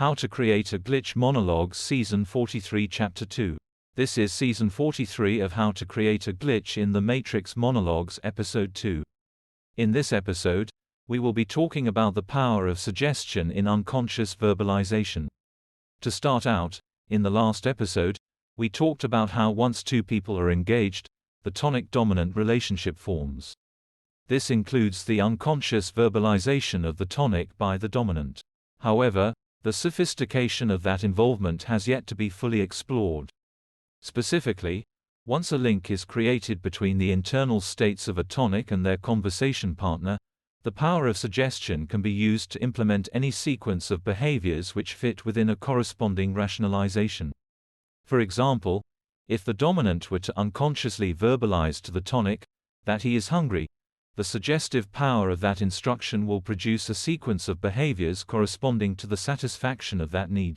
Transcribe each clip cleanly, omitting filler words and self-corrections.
How to Create a Glitch Monologues Season 43 Chapter 2. This is Season 43 of How to Create a Glitch in the Matrix Monologues Episode 2. In this episode, we will be talking about the power of suggestion in unconscious verbalization. To start out, in the last episode, we talked about how once two people are engaged, the tonic-dominant relationship forms. This includes the unconscious verbalization of the tonic by the dominant. However, the sophistication of that involvement has yet to be fully explored. Specifically, once a link is created between the internal states of a tonic and their conversation partner, the power of suggestion can be used to implement any sequence of behaviors which fit within a corresponding rationalization. For example, if the dominant were to unconsciously verbalize to the tonic that he is hungry, the suggestive power of that instruction will produce a sequence of behaviors corresponding to the satisfaction of that need.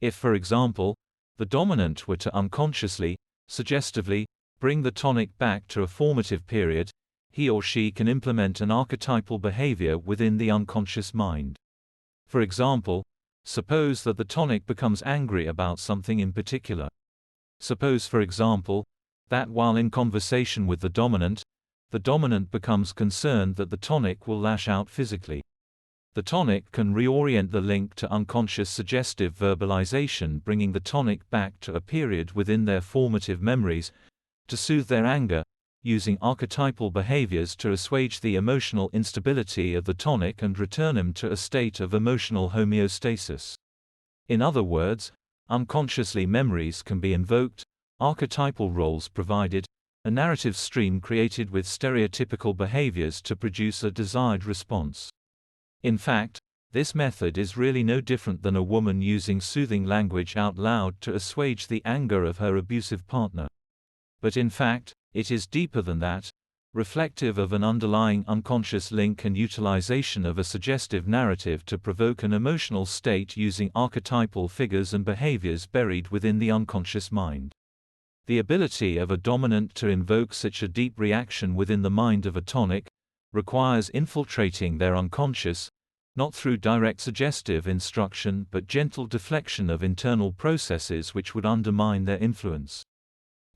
If, for example, the dominant were to unconsciously, suggestively, bring the tonic back to a formative period, he or she can implement an archetypal behavior within the unconscious mind. For example, suppose that the tonic becomes angry about something in particular. Suppose, for example, that while in conversation with the dominant becomes concerned that the tonic will lash out physically. The tonic can reorient the link to unconscious suggestive verbalization, bringing the tonic back to a period within their formative memories, to soothe their anger, using archetypal behaviors to assuage the emotional instability of the tonic and return him to a state of emotional homeostasis. In other words, unconsciously memories can be invoked, archetypal roles provided, a narrative stream created with stereotypical behaviors to produce a desired response. In fact, this method is really no different than a woman using soothing language out loud to assuage the anger of her abusive partner. But in fact, it is deeper than that, reflective of an underlying unconscious link and utilization of a suggestive narrative to provoke an emotional state using archetypal figures and behaviors buried within the unconscious mind. The ability of a dominant to invoke such a deep reaction within the mind of a tonic requires infiltrating their unconscious, not through direct suggestive instruction but gentle deflection of internal processes which would undermine their influence.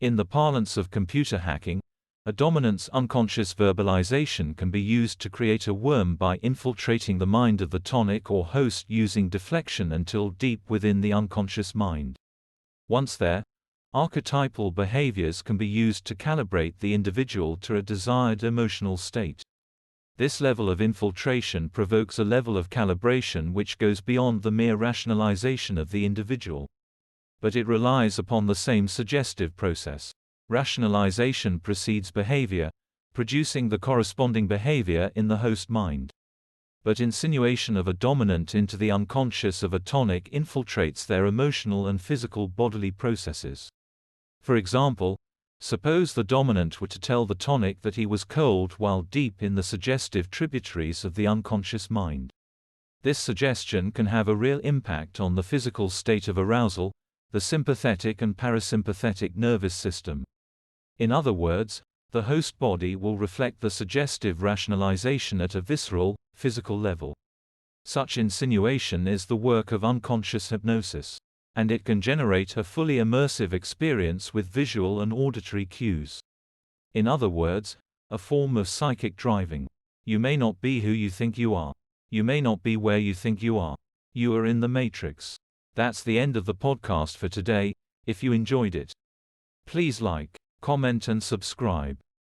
In the parlance of computer hacking, a dominant's unconscious verbalization can be used to create a worm by infiltrating the mind of the tonic or host using deflection until deep within the unconscious mind. Once there, archetypal behaviors can be used to calibrate the individual to a desired emotional state. This level of infiltration provokes a level of calibration which goes beyond the mere rationalization of the individual. But it relies upon the same suggestive process. Rationalization precedes behavior, producing the corresponding behavior in the host mind. But insinuation of a dominant into the unconscious of a tonic infiltrates their emotional and physical bodily processes. For example, suppose the dominant were to tell the tonic that he was cold while deep in the suggestive tributaries of the unconscious mind. This suggestion can have a real impact on the physical state of arousal, the sympathetic and parasympathetic nervous system. In other words, the host body will reflect the suggestive rationalization at a visceral, physical level. Such insinuation is the work of unconscious hypnosis, and it can generate a fully immersive experience with visual and auditory cues. In other words, a form of psychic driving. You may not be who you think you are. You may not be where you think you are. You are in the Matrix. That's the end of the podcast for today. If you enjoyed it, please like, comment and subscribe.